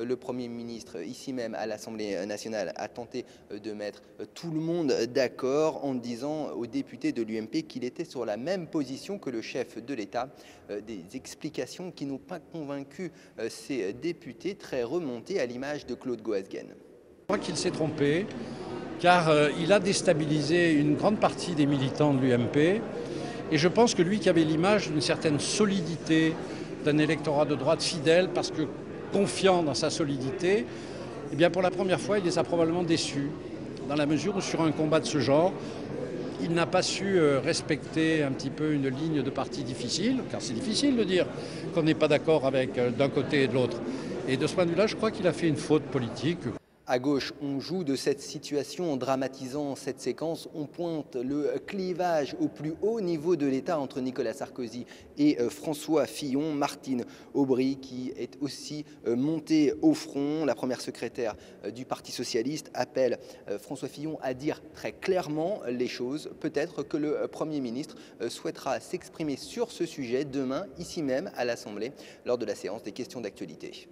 le Premier ministre, ici même à l'Assemblée nationale, a tenté de mettre tout le monde d'accord en disant aux députés de l'UMP qu'il était sur la même position que le chef de l'État. Des explications qui n'ont pas convaincu ces députés très remontés à l'image de Claude Goasguen. Je crois qu'il s'est trompé car il a déstabilisé une grande partie des militants de l'UMP et je pense que lui qui avait l'image d'une certaine solidité d'un électorat de droite fidèle parce que confiant dans sa solidité, eh bien pour la première fois il les a probablement déçus dans la mesure où sur un combat de ce genre il n'a pas su respecter un petit peu une ligne de parti difficile, car c'est difficile de dire qu'on n'est pas d'accord avec d'un côté et de l'autre. Et de ce point de vue-là, je crois qu'il a fait une faute politique. À gauche, on joue de cette situation en dramatisant cette séquence. On pointe le clivage au plus haut niveau de l'État entre Nicolas Sarkozy et François Fillon. Martine Aubry qui est aussi montée au front. La première secrétaire du Parti socialiste appelle François Fillon à dire très clairement les choses. Peut-être que le Premier ministre souhaitera s'exprimer sur ce sujet demain, ici même à l'Assemblée, lors de la séance des questions d'actualité.